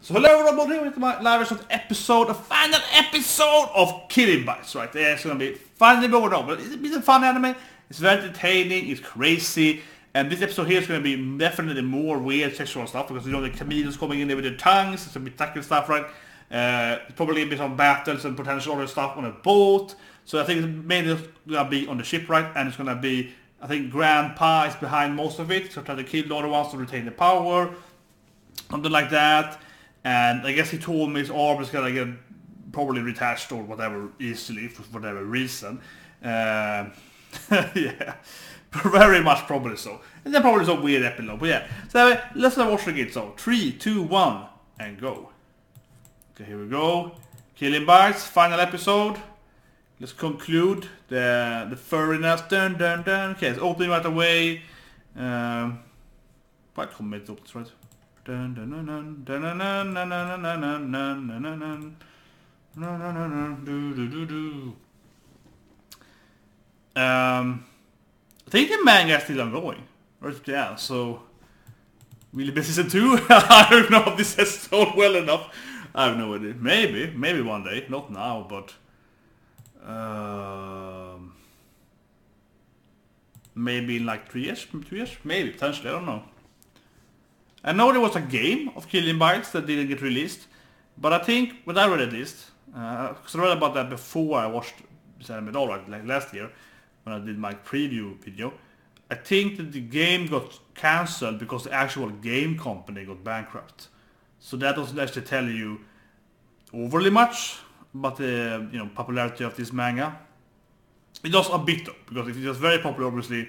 So hello everybody, welcome to my live episode, a final episode of Killing Bites, right? Yeah, it's gonna be funny, but no, but it's a fun anime. It's very entertaining, it's crazy, and this episode here is gonna be definitely more weird sexual stuff because you know the comedians coming in there with their tongues, it's a bit tacky stuff, right? Probably a bit some battles and potential other stuff on a boat. So I think it's mainly gonna be on the ship, right? And it's gonna be, I think Grandpa is behind most of it, so try to kill the other ones to retain the power, something like that. And I guess he told me his arm is gonna get probably retached or whatever easily for whatever reason. Yeah, very much probably so. And then probably some weird epilogue, but yeah. So let's watch again. So 3, 2, 1, and go. Okay, here we go. Killing Bites, final episode. Let's conclude the furriness. Dun dun dun. Okay, it's opening right away. Quite committed up, right? Dun dun dun dun dun dun dun dun dun dun dun dun dun. I think the manga is still ongoing. Right, yeah, so will it be season 2? I don't know if this has sold well enough. I have no idea. Maybe one day. Not now, but maybe in like 3 years, 2 years, maybe potentially. I don't know. I know there was a game of Killing Bites that didn't get released, but I think when I read at least, because I read about that before I watched this anime at all, right, like last year when I did my preview video, I think that the game got cancelled because the actual game company got bankrupt. So that doesn't actually tell you overly much about the popularity of this manga. It does a bit though, because if it was very popular, obviously,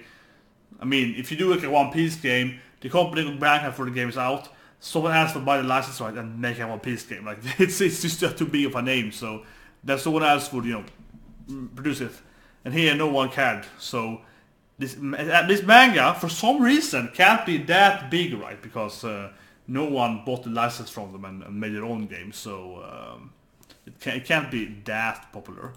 I mean, if you do like a One Piece game, the company got bankrupt before the game is out, someone else will buy the license right and make a One Piece game. Like it's just too big of a name, so that someone else would produce it. And here no one cared. So this manga for some reason can't be that big, right? Because no one bought the license from them and made their own game. So it can't be that popular,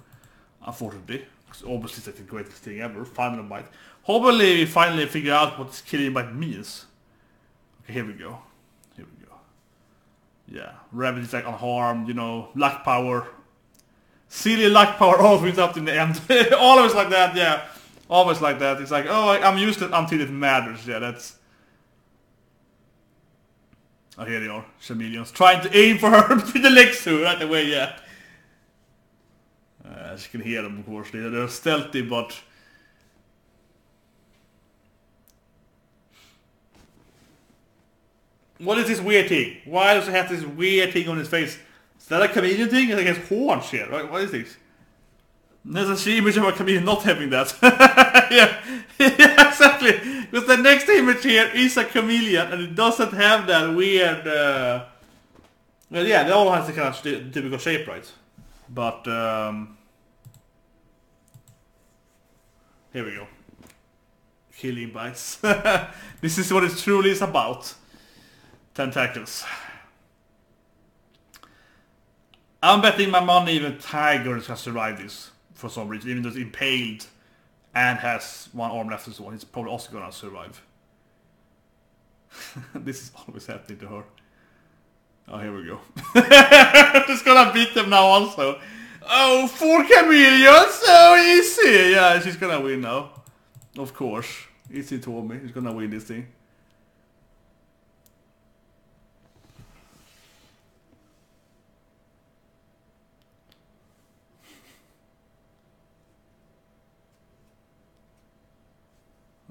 unfortunately. Because obviously it's like the greatest thing ever. Final Bite. Hopefully we finally figure out what this Killing Bite means. Okay, here we go. Yeah, Rabbit is like unharmed, luck power. Silly luck power always up in the end. Always like that, yeah. Always like that. It's like, oh, I'm used to it until it matters. Yeah, that's... Oh, here they are. Chameleons. Trying to aim for her with the legs too, right away, yeah. As you can hear them, of course. They're stealthy, but... What is this weird thing? Why does he have this weird thing on his face? Is that a comedian thing? I think it's horns here, right? What is this? There's a image of a comedian not having that. yeah, exactly. Because the next image here is a chameleon and it doesn't have that weird... Well, yeah, they all have the kind of typical shape, right? But... Here we go. Killing Bites. This is what it truly is about. Tentacles. I'm betting my money even Tiger is gonna survive this for some reason, even though it's impaled and has one arm left and so on. He's probably also gonna survive. This is always happening to her. Oh, here we go. Just gonna beat them now also. Oh, 4 chameleons, so easy. Yeah, she's gonna win now. Of course. Easy told me. She's gonna win this thing.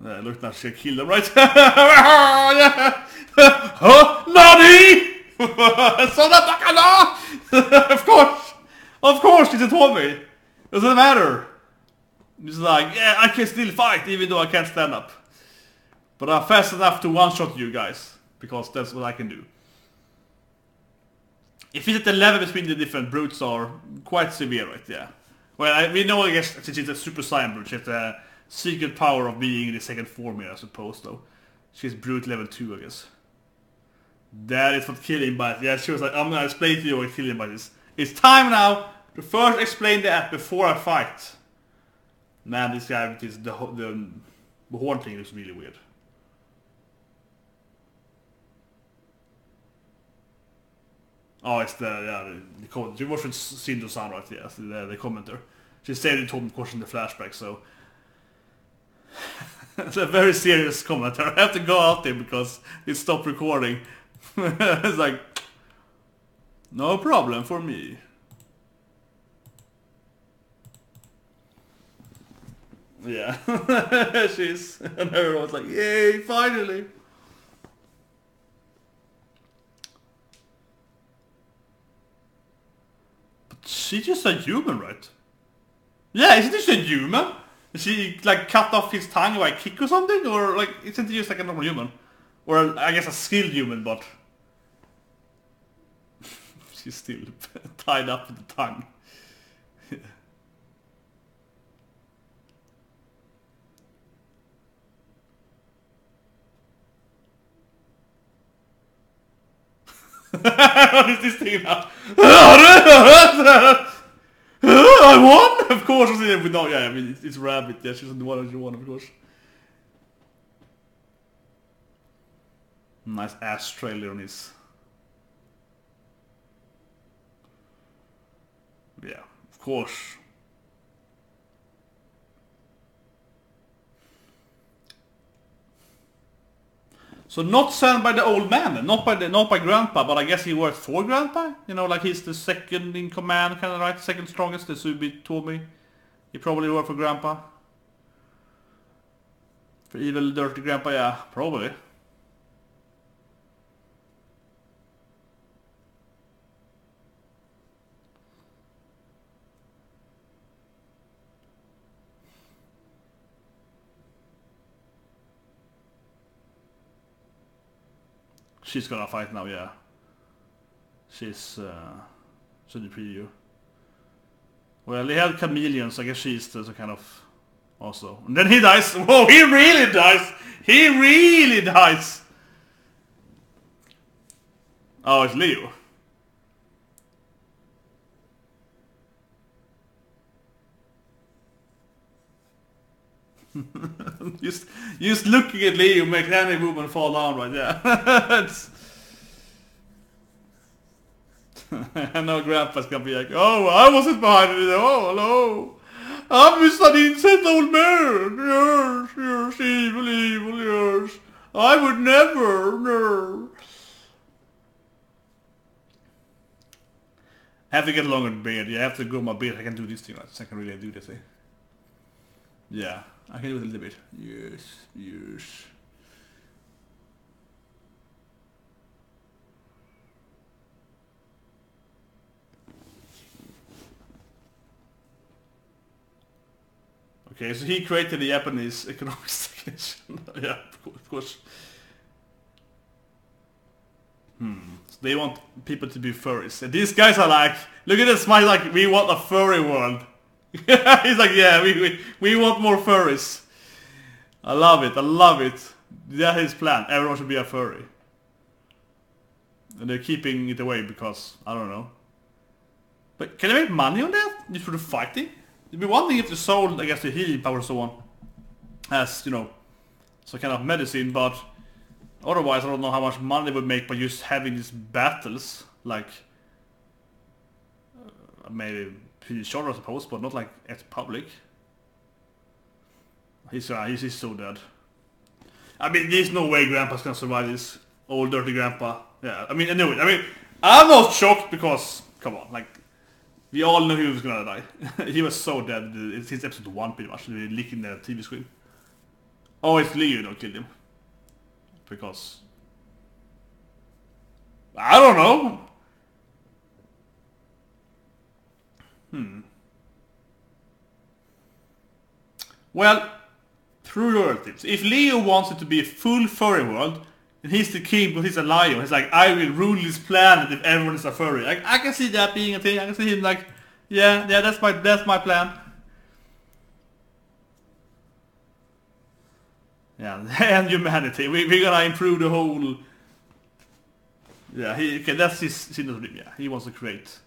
Look now, she killed them, right? Huh? Nani? Of course, she told me. Doesn't matter. It's like, yeah, I can still fight even though I can't stand up. But I'm fast enough to one-shot you guys, because that's what I can do. If it's at the level between the different brutes are quite severe, right? Yeah. Well, we know, I guess, since she's a Super Saiyan brute, she has the secret power of being in the second form here, I suppose, though. She's brute level 2, I guess. That is what Killing Bite. Yeah, she was like, I'm gonna explain to you what Killing Bite is. It's time now to first explain that before I fight. Man, this guy with the horn thing looks really weird. Oh, it's the comment. You watched seen the sound, right? Yes, the commenter. She said it told me, of course, in the flashback, so... It's a very serious commenter. I have to go out there because it stopped recording. It's like... No problem for me. Yeah. She's... And everyone's like, yay, finally! She's just a human, right? Yeah, isn't she a human? Is she like cut off his tongue by a kick or something? Or like, isn't he just like a normal human? Or I guess a skilled human, but... She's still tied up with the tongue. What is this thing now? I won! Of course, no, yeah, I mean, it's Rabbit, yeah, she's the one who won, of course. Nice ass trailer on his... Yeah, of course. So not sent by the old man then, not by Grandpa, but I guess he worked for Grandpa? You know, like he's the second in command, kind of right? Second strongest, the Subi told me. He probably worked for Grandpa. For evil, dirty Grandpa, yeah, probably. She's gonna fight now, yeah. She's the preview. Well, they had chameleons, I guess she's the kind of also. And then he dies. Whoa, he really dies! He really dies! Oh, it's Leo. just looking at Leo makes any woman fall down, right? Yeah. I know Grandpa's gonna be like, oh, I wasn't behind it. Oh, hello. I'm just an innocent old man. Yes, evil, yes. I would never, no. I have to get longer beard. Yeah, I have to grow my beard. I can do this thing, right? So I can really do this thing. Yeah, I can do it a little bit. Yes, yes. Okay, so he created the Japanese economic stagnation. Yeah, of course. So they want people to be furries. And these guys are like, look at this smile, like, we want a furry world. He's like, yeah, we want more furries. I love it, I love it. That is his plan. Everyone should be a furry. And they're keeping it away because, I don't know. But can they make money on that? Just for the fighting? It'd be one thing if they sold, I guess, the healing power and so on. As, you know, some kind of medicine, but otherwise I don't know how much money they would make by just having these battles. Like, maybe pretty short I suppose, but not like at public. He's so dead. I mean, there's no way Grandpa's gonna survive this. Old dirty Grandpa. Yeah, I mean, I knew it. I mean, I'm not shocked because, come on, like, we all knew he was gonna die. He was so dead. It's his episode 1 pretty much, licking the TV screen. Oh, it's Leo that killed him. Because... I don't know! Well, through relatives. If Leo wants it to be a full furry world, and he's the king but he's a lion, he's like, I will rule this planet if everyone is a furry. I can see that being a thing. I can see him like, yeah, that's my plan. Yeah, and humanity. We're gonna improve the whole... Yeah, okay, that's his dream, yeah. He wants to create...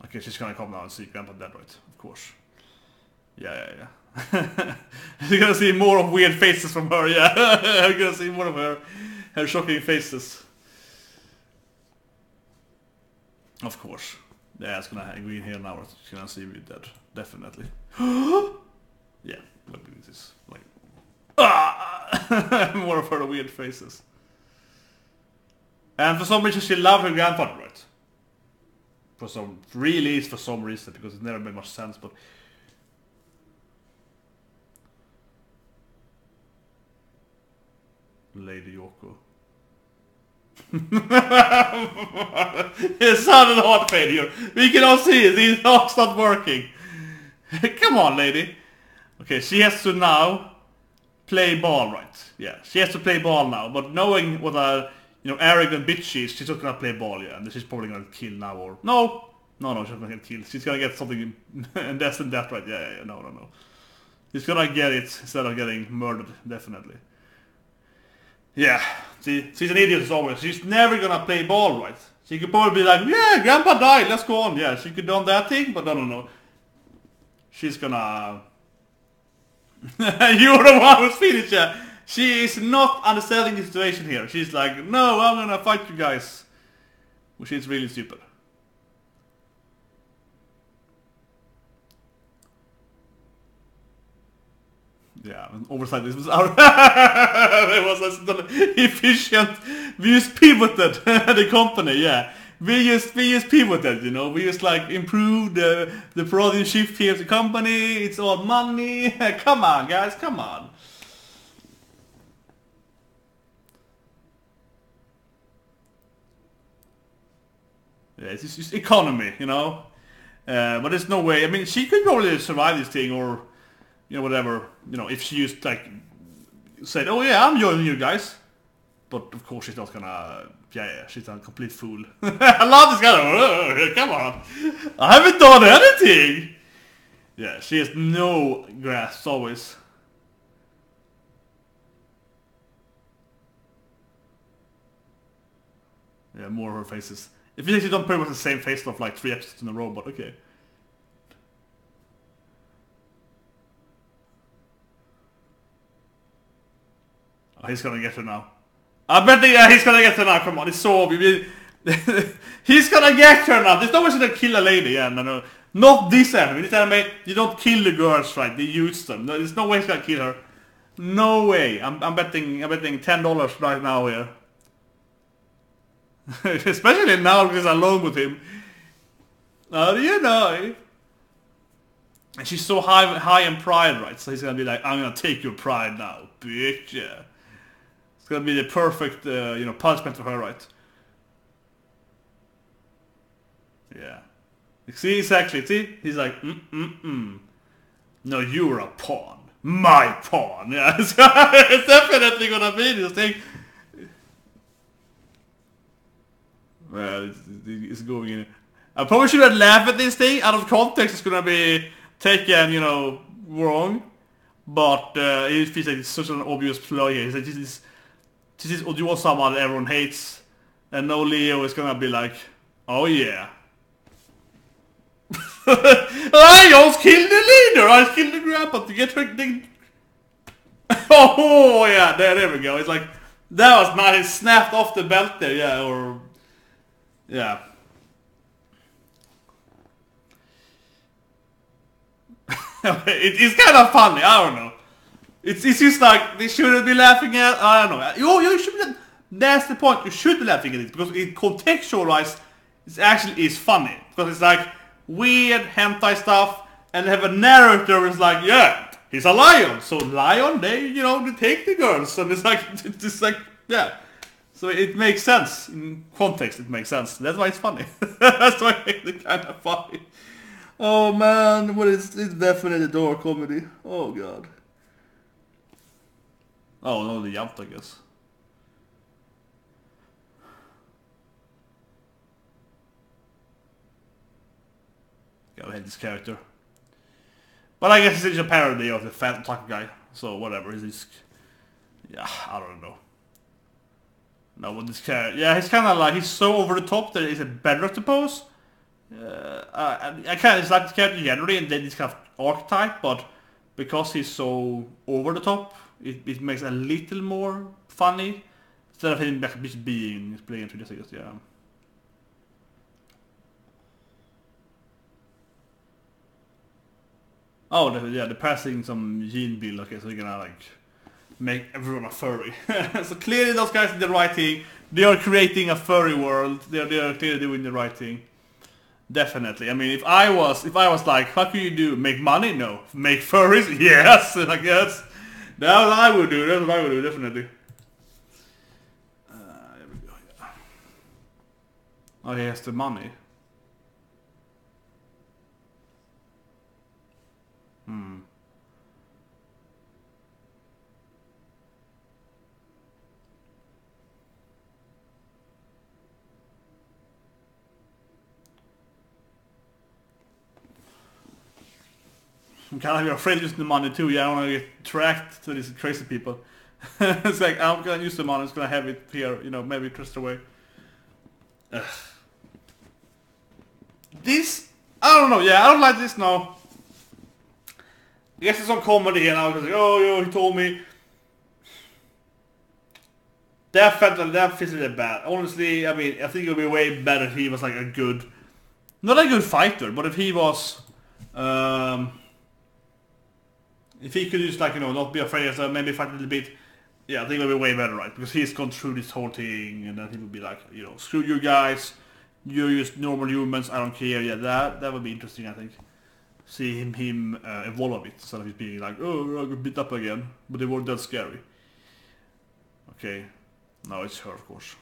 Okay, she's gonna come now and see Grandpa dead, right? Of course. Yeah. You're gonna see more of weird faces from her, yeah. You're gonna see more of her shocking faces. Of course. Yeah, it's gonna agree here now. It's gonna see me dead. Definitely. Yeah, look at this. Like, more of her weird faces. And for some reason she loved her grandfather, right? For some reason, because it never made much sense, but Lady Yoko. It sounded hard failure. We can all see it. It's not working. Come on, lady. Okay, she has to now play ball, right? Yeah, she has to play ball now. But knowing what a arrogant bitch she is, she's not gonna play ball, yeah. And she's probably gonna kill now, or no, she's not gonna get killed. She's gonna get something, and that's that, right? Yeah. No. She's gonna get it instead of getting murdered, definitely. Yeah, she's an idiot as always. She's never gonna play ball, right? She could probably be like, yeah, grandpa died, let's go on. Yeah, she could done that thing, but no. She's gonna... You're the one who's finished, yeah. She is not understanding the situation here. She's like, no, I'm gonna fight you guys. Which is really stupid. Yeah, oversight. This was our... It was efficient. We just pivoted the company, yeah. We just pivoted, We just like improved the product shift here of the company. It's all money. Come on, guys, come on. Yeah, it's just economy, But there's no way. I mean, she could probably survive this thing, or whatever. If she just like said, "Oh yeah, I'm joining you guys," but of course she's not gonna. Yeah, she's a complete fool. I love this guy. Oh, come on, I haven't done anything. Yeah, she has no grasp always. Yeah, more of her faces. It feels like she's done pretty much the same face of like 3 episodes in a row, but okay. Oh, he's gonna get her now. I bet he's gonna get her now, come on, it's so obvious. He's gonna get her now. There's no way she's gonna kill a lady, yeah, no. Not this anime. This anime, you don't kill the girls, right? They use them. No, there's no way he's gonna kill her. No way. I'm betting $10 right now here. Especially now because I'm alone with him. How do you know? And she's so high in pride, right? So he's gonna be like, I'm gonna take your pride now, bitch, yeah. It's gonna be the perfect, punishment for her, right? Yeah. See, exactly, see? He's like, No, you're a pawn. My pawn. Yeah, it's definitely gonna be this thing. Well, it's going in. I probably shouldn't laugh at this thing. Out of context, it's gonna be taken, wrong. But it feels like it's such an obvious ploy here. It's like, this is Odio someone that everyone hates. And no Leo is gonna be like, oh yeah. I almost killed the leader! I killed the grandpa to get her thing. Oh yeah, there we go. It's like, that was nice. It snapped off the belt there, yeah, or... Yeah. It's kind of funny, I don't know. It's just like, they shouldn't be laughing at, I don't know. You should be, that's the point, you should be laughing at it, because it contextualized, it actually is funny. Because it's like, weird hentai stuff, and they have a narrator who's like, yeah, he's a lion, so lion, they take the girls, and it's like, yeah. So it makes sense, in context it makes sense, that's why it's funny. That's why it's kind of funny. Oh man, but it's definitely dark comedy. Oh god. Oh no, the jumped, I guess. Gotta hate this character. But I guess it's a parody of the fat taco guy. So whatever, he's... Yeah, I don't know. No, but this character... Yeah, he's kind of like... He's so over the top that it's a better to pose. I kind of dislike this character generally, and then this kind of archetype, but because he's so over the top, it makes it a little more funny. Instead of him just being playing through this, I guess, yeah. Oh, they're passing some gene bill. Okay, so they're gonna like make everyone a furry. So clearly those guys did the right thing. They are creating a furry world. They are clearly doing the right thing. Definitely. I mean, if I was like, how can you do? Make money? No. Make furries? Yes. I guess that's what I would do. That's what I would do. Definitely. There we go. Yeah. Oh, he has the money. I'm kind of afraid of using the money too. Yeah, I don't want to get tracked to these crazy people. It's like, I'm gonna use the money, I'm just gonna have it here, you know, maybe trust away. Ugh. This, I don't know, yeah, I don't like this now. I guess it's some comedy and I was like, oh, yo, he told me. That feels really bad. Honestly, I mean, I think it would be way better if he was like a good, not a good fighter, but if he was, if he could just like, you know, not be afraid, so maybe fight a little bit, yeah, I think it would be way better, right? Because he's gone through this whole thing, and then he would be like, you know, screw you guys, you're just normal humans, I don't care. Yeah, that would be interesting, I think. See him evolve a bit, instead of just being like, oh, I got beat up again, but they weren't that scary. Okay, no, it's her, of course.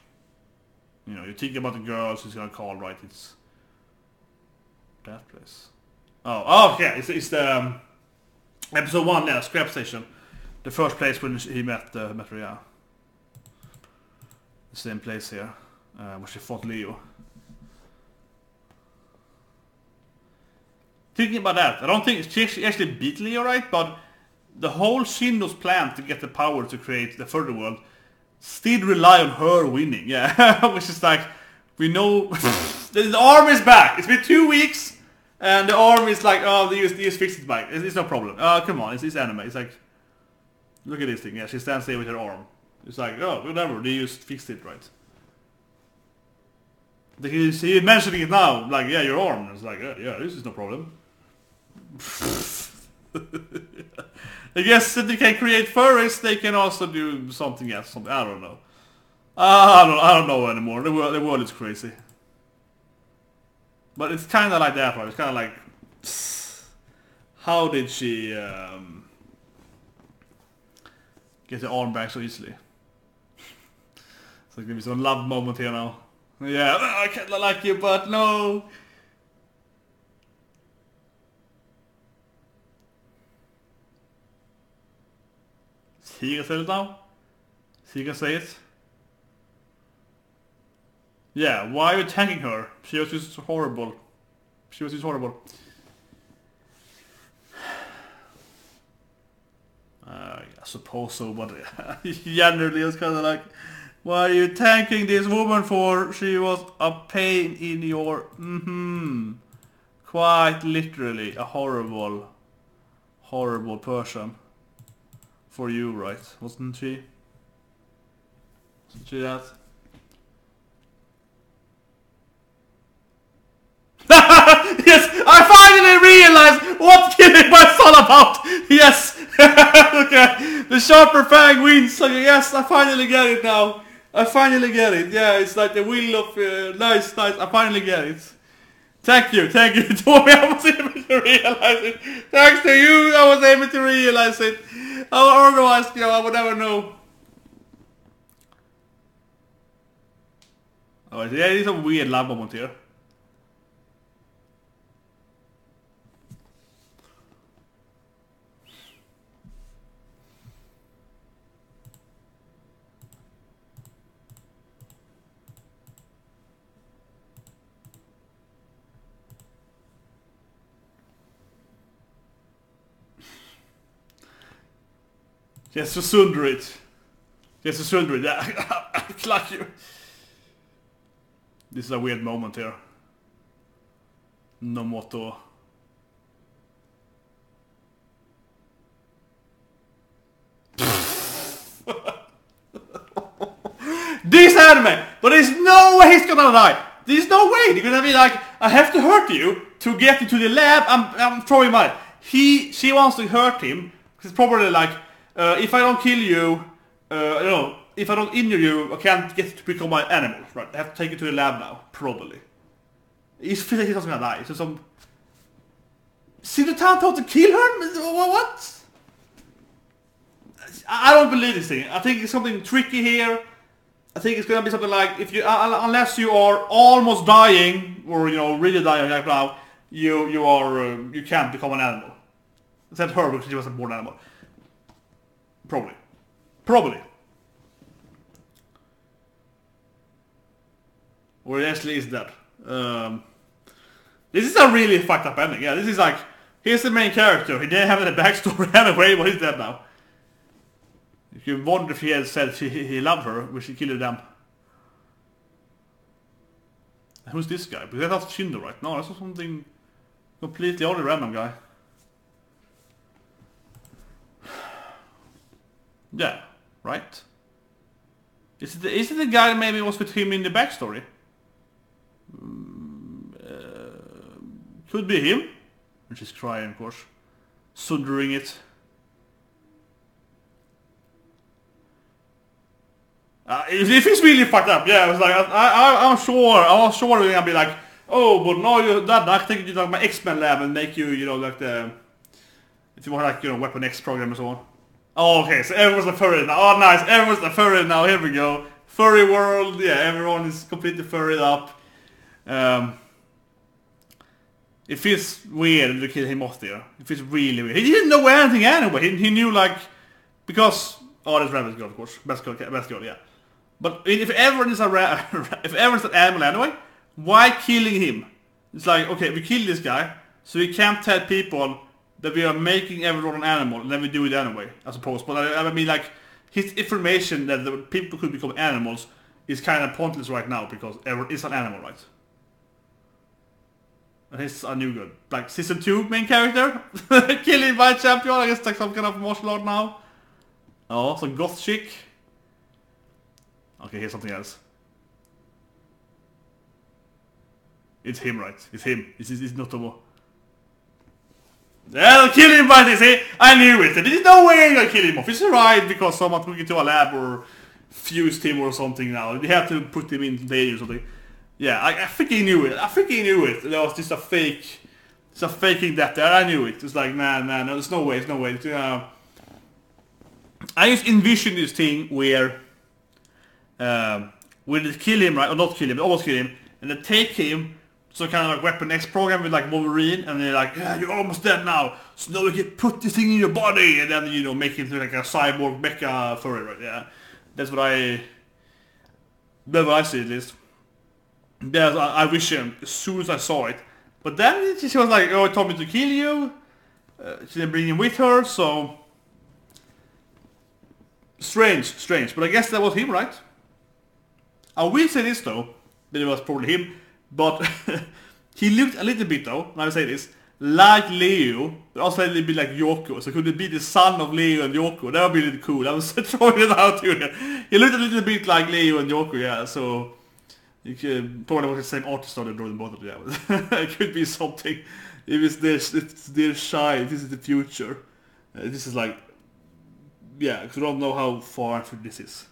You know, you think about the girls who's gonna call, right? It's that place. Oh, okay, it's the episode 1, yeah, Scrap Station. The first place when he met her, yeah. The same place here, where she fought Leo. Thinking about that, I don't think she actually beat Leo, right? But the whole Shindo's plan to get the power to create the further world still rely on her winning, yeah. Which is like, we know the army is back. It's been 2 weeks, and the army is like, oh, they just fixed it back. It's no problem. Come on, it's anime. It's like, look at this thing. Yeah, she stands there with her arm. It's like, oh, whatever. They just fixed it, right? He mentioning it now, like, yeah, your arm. It's like, yeah, this is no problem. I guess if they can create furries, they can also do something else. I don't know. I don't know anymore. The world is crazy. But it's kind of like that, right? It's kind of like, how did she get the arm back so easily? So give me some love moment here now. Yeah, I can't like you, but no. He can say it now? He can say it? Yeah, why are you attacking her? She was just horrible. She was just horrible. I suppose so, but generally it's kind of like, why are you thanking this woman for? She was a pain in your... Quite literally a horrible, horrible person. For you, right? Wasn't she? Wasn't she that? Yes! I finally realized what killing was all about! Yes! Okay, the sharper fang wins. Okay, yes, I finally get it now. I finally get it. Yeah, it's like the wheel of... nice. I finally get it. Thank you. Told me I was able to realize it. Thanks to you, I was able to realize it. Otherwise, you know, I would never know. Oh, yeah, there's a weird lab moment here. Yes, to sunder it. Yes, to sunder it. Yeah, I clutch you. This is a weird moment here. Notomo. This anime! But there's no way he's gonna die! There's no way! They're gonna be like, I have to hurt you to get into the lab, I'm throwing mine. she wants to hurt him. It's probably like, if I don't kill you, if I don't injure you, I can't get to become my animal. Right? I have to take you to the lab now, probably. He feels like he's not gonna die. So some. See the town told to kill her? What? I don't believe this thing. I think it's something tricky here. I think it's gonna be something like if you, unless you are almost dying or really dying right now, you can't become an animal. Except her because she was a born animal. Probably. Or actually is that. This is a really fucked up ending. Yeah, this is like, here's the main character. He didn't have any backstory anyway, but he's dead now. You can wonder if he had said he loved her, when she killed them. Who's this guy? Because that's Shindo, right? No, that's something completely only random guy. Yeah, right? Is it the guy that maybe was with him in the backstory? Could be him. And she's crying, of course. Sundering it. If he's really fucked up, yeah, I was like, I was sure we're gonna be like, oh, but no, you're that. I think you like my X-Men lab and make you, like the, if you want like, Weapon X program and so on. Oh, okay, so everyone's a furry now. Oh, nice, everyone's a furry now. Here we go, furry world. Yeah, everyone is completely furried up. It feels weird to kill him off there. It feels really weird. He didn't know anything anyway. He knew like, because that's Rabbit's girl, of course, best girl, yeah. But if everyone is if everyone's an animal anyway, why killing him? It's like, okay, we kill this guy, so we can't tell people that we are making everyone an animal, and then we do it anyway, I suppose. But I mean, like, his information that the people could become animals is kind of pointless right now, because everyone is an animal, right? And he's a new good, like, season 2 main character, killing by champion, I guess like some kind of martial art now. Oh, some goth chick. Okay, here's something else. It's him, right? It's him. It's Notomo. Yeah, kill him by this, eh? I knew it. There's no way I'm gonna kill him off. He's right because someone took him to a lab or fused him or something now. They have to put him in danger or something. Yeah, I think he knew it. That was just a fake. It's a faking that there. I knew it. It's like, nah, no, there's no way, I just envision this thing where they kill him, right? Or not kill him, but almost kill him, and they take him to kind of like Weapon X program with like Wolverine, and they're like, yeah, you're almost dead now, so now we can put this thing in your body, and then make it like a cyborg mecha furry, right? Yeah, that's what I see at least. Yeah, I wish him as soon as I saw it, but then she was like, oh, I told me to kill you. She didn't bring him with her, so. Strange, but I guess that was him, right? I will say this though, that it was probably him, but he looked a little bit though, and I will say this, like Leo, but also a little bit like Yoko, so could it be the son of Leo and Yoko? That would be really cool, I was throwing it out here. He looked a little bit like Leo and Yoko, yeah, so you could probably was the same artist on the drawing both of them, yeah. It could be something, if it's their shy, this is the future. This is like, yeah, because we don't know how far this is.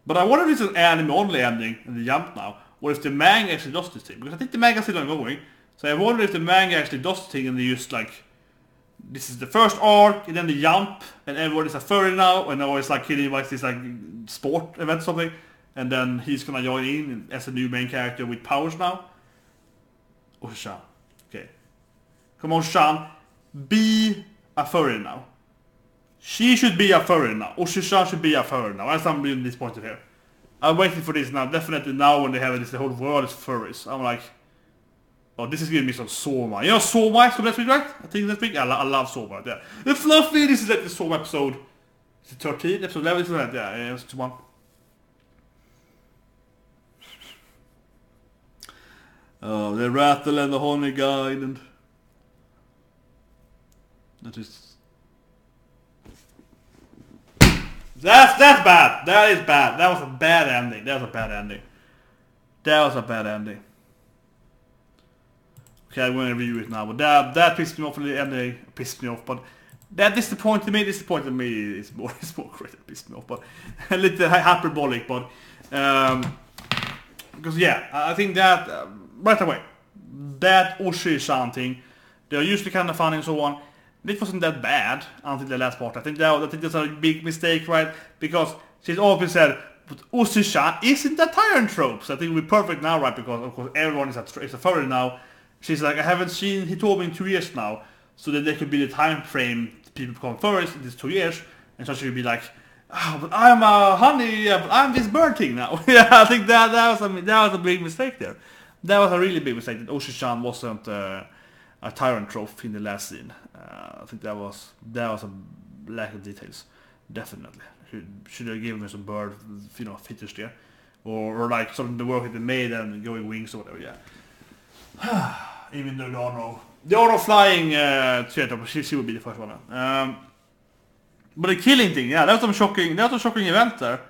But I wonder if it's an anime-only ending in the Jump now, or if the manga actually does this thing. Because I think the manga is still ongoing. So I wonder if the manga actually does the thing and they just like, this is the first arc, and then the Jump, and everyone is a furry now, and now it's like Kitty likes this like sport event or something, and then he's gonna join in as a new main character with powers now. Oshie. Okay. Come on, Shan. Be a furry now. She should be a furry now. Oshie should be a furry now. That's what I'm really disappointed here. I'm waiting for this now. Definitely now when they have this, the whole world is furries. I'm like, oh, this is giving me some Soma. You know Soma from next week, right? I think next week. I love Soma. Yeah. The fluffy. This is like the Soma episode. Is it 13? Episode 11? Something like that. Yeah, it's 1. Oh, the rattle and the honey guide and that is. That's bad. That is bad. That was a bad ending. Okay, I'm going to review it now, but that pissed me off, and pissed me off, but that disappointed me is more correct than pissed me off, but a little hyperbolic, but because yeah, I think that right away, that oshie thing, they're usually kind of funny and so on. It wasn't that bad until the last part. I think that's a big mistake, right? Because she's always said, but oshie isn't a tyrant trope. So I think we're perfect now, right? Because of course everyone is a furry now. She's like, I haven't seen Hitomi in 2 years now, so that there could be the time frame people become furries in these 2 years, and so she would be like, oh, but I'm a honey, but I'm this bird thing now. Yeah, I think that was a big mistake there. That was a really big mistake that oshie wasn't a tyrant trope in the last scene. I think that was a lack of details, definitely. Should have given me some bird, features there, or like some of the work that they made and going wings or whatever. Yeah. Even though there are no flying theater, but she would be the first one. But the killing thing, yeah, that was a shocking event there.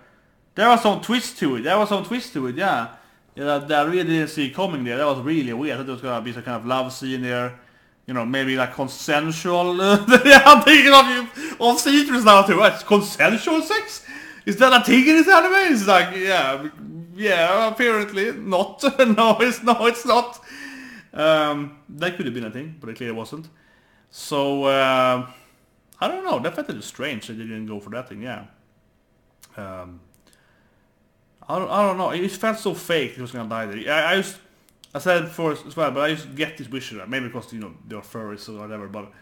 There was some twist to it. Yeah. That I really didn't see coming there. That was really weird. I thought there was gonna be some kind of love scene there. Maybe like consensual. Yeah, I'm thinking of theaters now too. Right? Consensual sex? Is that a thing in this anime? It's like, yeah, apparently not. No, it's not. That could have been a thing, but it clearly wasn't. So, I don't know, that felt a little strange that they didn't go for that thing, yeah. I don't know, it felt so fake he was gonna die there. I said it before as well, but I just get this vision, maybe because, they're furries or whatever, but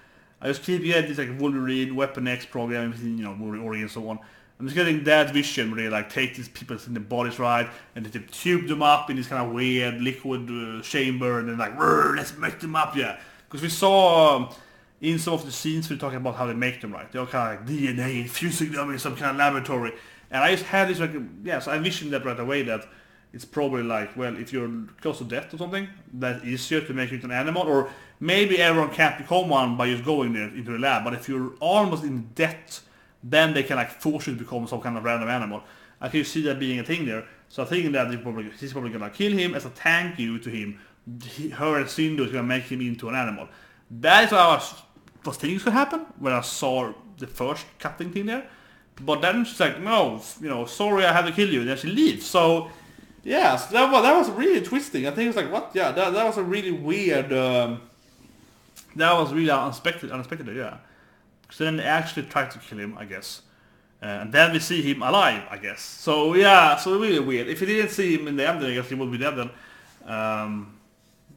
I just keep getting this like Wolverine, Weapon X program, Wolverine and so on. I'm just getting that vision where they like take these people in the bodies, right, and they tube them up in this kind of weird liquid chamber, and then like, let's make them up, yeah. Because we saw in some of the scenes we're talking about how they make them, right. They're kind of like DNA infusing them in some kind of laboratory, and I just had this like, so I envisioned that right away that it's probably like, well, if you're close to death or something, that's easier to make it an animal, or maybe everyone can't become one by just going there into the lab, but if you're almost in death, then they can like force you to become some kind of random animal. I can see that being a thing there. So I'm thinking that he's probably gonna kill him as a thank you to him. Her and Cindo is gonna make him into an animal. That is what I was thinking could happen when I saw the first cutting thing there. But then she's like, no, sorry, I have to kill you. And then she leaves. So yeah, so that was really twisting. I think it's like, what? Yeah, that was a really weird. That was really unexpected. Yeah. So then they actually tried to kill him, I guess. And then we see him alive, I guess. So yeah, so really weird. If you didn't see him in the end, I guess he would be dead then.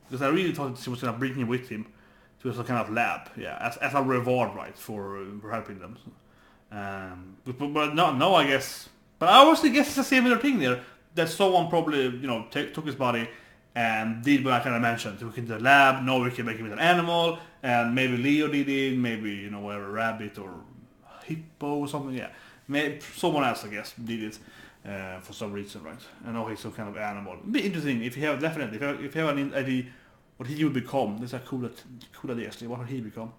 Because I really thought she was going to bring him with him to some kind of lab, yeah, as a reward, right, for helping them. But no, I guess. But I also guess it's a similar thing there, that someone probably, took his body and did what I kind of mentioned. Took him to the lab, now we can make him an animal, and maybe Leo did it, maybe, a rabbit or hippo or something, yeah. Maybe someone else, I guess, did it for some reason, right? And now he's some kind of animal. It'd be interesting if you have, definitely, if you have an idea what he would become. That's a cool idea, actually. What would he become?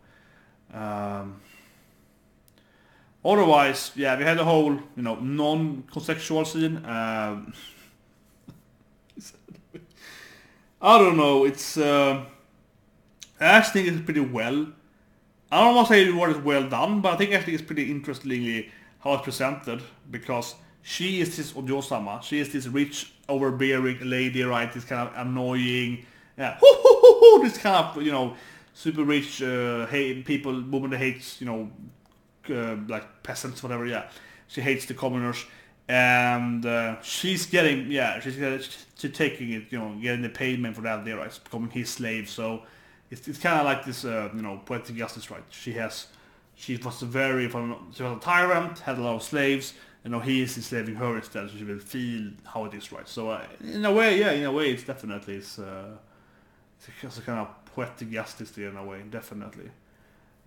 Otherwise, yeah, we had the whole, non-consensual scene. I don't know, it's I actually think it's pretty well. I don't want to say the word is well done, but I think actually it's pretty interestingly how it's presented, because she is this Ojo-sama, she is this rich, overbearing lady, right, this kind of annoying, yeah, this kind of, super rich woman that hates, like peasants, whatever, yeah. She hates the commoners. And she's taking it, getting the payment for that there, right? Becoming his slave. So it's kind of like this, poetic justice, right? She was a tyrant, had a lot of slaves, and now he is enslaving her instead, so she will feel how it is, right? So in a way, it's definitely it's a kind of poetic justice there in a way, definitely.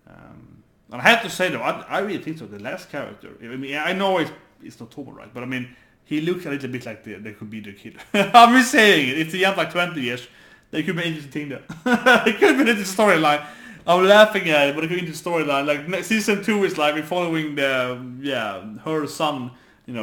And I have to say though, I really think so. The last character, I mean, I know it's Notomo, right? But I mean, he looks a little bit like they could be the kid. I'm just saying it. If they have like 20 years, they could be an interesting thing there. It could be an interesting storyline. I'm laughing at it, but it could be an interesting storyline. Like season 2 is like we're following her son,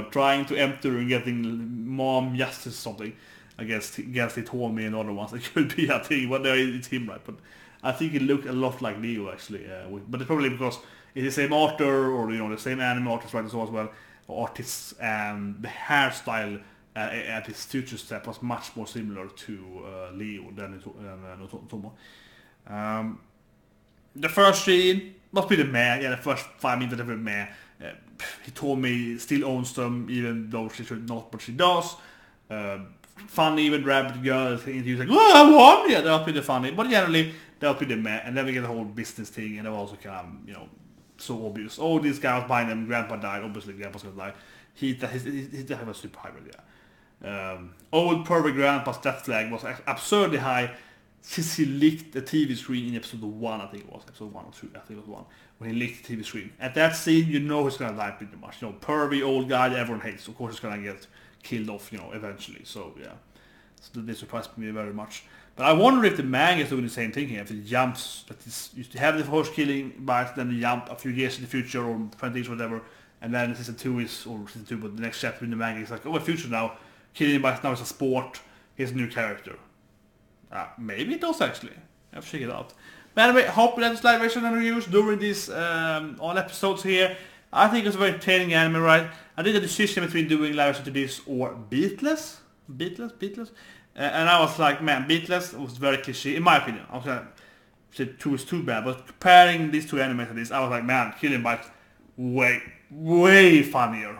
trying to enter and getting mom justice or something. against Notomo and other ones. It could be a thing, but it's him, right? But I think it looked a lot like Leo actually. But it's probably because it's the same author, or the same anime artist, right? As well, artists, and the hairstyle at his future step was much more similar to Leo than Notomo. The first scene was pretty meh. Yeah, the first 5 minutes were pretty meh. He told me still owns them, even though she should not, but she does. Funny with rabbit girls, he was like, "Oh, I won!" Yeah, that was pretty funny, but generally that was pretty meh. And then we get the whole business thing, and it was also kind of, so obvious. Oh, this guy was buying them, grandpa died, obviously grandpa's gonna die. He was super hybrid, yeah. Old pervert grandpa's death flag was absurdly high since he licked the TV screen in episode 1, I think it was, episode 1 or 2, I think it was 1, when he licked the TV screen. At that scene, he's gonna die pretty much. Pervy old guy that everyone hates, of course he's gonna get killed off, eventually, so yeah. So they surprised me very much. But I wonder if the manga is doing the same thing here, if it jumps, that is used to have the first killing bites, then they jump a few years in the future, or 20 years, whatever, and then season 2 is, or season 2, but the next chapter in the manga is like, oh, future now, killing bites now is a sport, here's a new character. Maybe it does actually. I have to check it out. But anyway, hope you like this live version and reviews during these all episodes here. I think it's a very entertaining anime, right? I did a decision between doing live version to this or Beatless. And I was like, man, Beatless was very cliche, in my opinion. I was gonna say 2 is too bad, but comparing these two animes to this, I was like, man, Killing Bites way funnier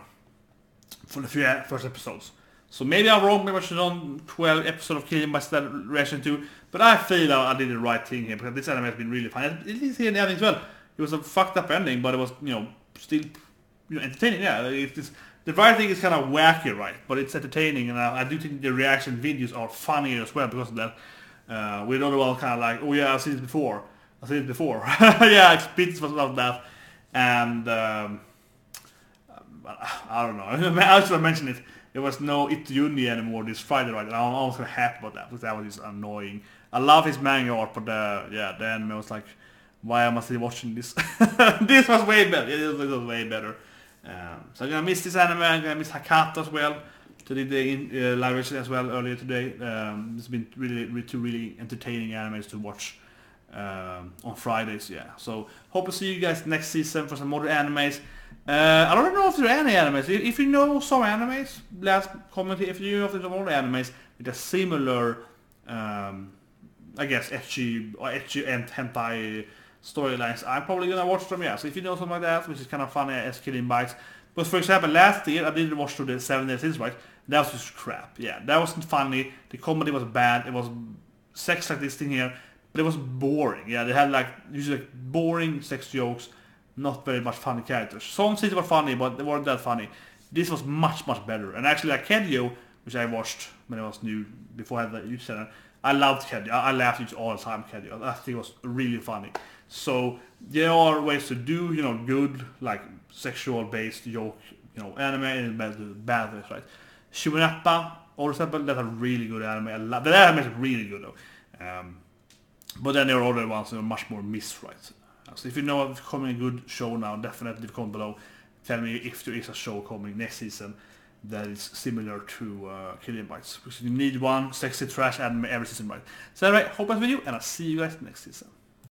for the 3 first episodes. So maybe I'm wrong, maybe I should have done 12 episodes of Killing Bites that reaction to, but I feel I did the right thing here, because this anime has been really fun. It is here in the ending as well. It was a fucked up ending, but it was, still entertaining. Yeah, the writing is kind of wacky, right? But it's entertaining, and I do think the reaction videos are funnier as well because of that. We're not all kind of like, oh yeah, I've seen it before. Yeah, experience was about that, and I don't know. I should have mentioned it. There was no Ituyuni anymore this Friday, right? And I'm also happy about that because that was just annoying. I love his manga art, but the anime was like, why am I still watching this? This was way better. It was way better. So I'm gonna miss this anime. I'm gonna miss Hakata as well. To the live version as well earlier today. It's been two really entertaining animes to watch on Fridays. Yeah. So hope to see you guys next season for some more animes. I don't know if there are any animes. If you know some animes, last comment if you know if there's some more animes with a similar, I guess ecchi and hentai storylines, I'm probably gonna watch them. Yeah. So if you know something like that, which is kind of funny as Killing Bites. But for example, last year I didn't watch through the 7 days since, right? That was just crap. Yeah, that wasn't funny. The comedy was bad. It was sex like this thing here, but it was boring. Yeah, they had usually boring sex jokes. Not very much funny characters. Some scenes were funny, but they weren't that funny. This was much better. And actually, like Kedio, which I watched when I was new, before I had the YouTube channel, I loved Kedio. I laughed all the time, Kedio. I think it was really funny. So there are ways to do, good, like sexual-based joke, anime and bad ways, right? Shimunappa, for example, that's a really good anime. I love that anime is really good though. But then there are other ones that are much more missed, right? So if you know of coming a good show now, definitely comment below. Tell me if there is a show coming next season that is similar to Killing Bites. Because you need one sexy trash anime every season, right? So anyway, hope I video, and I'll see you guys next season.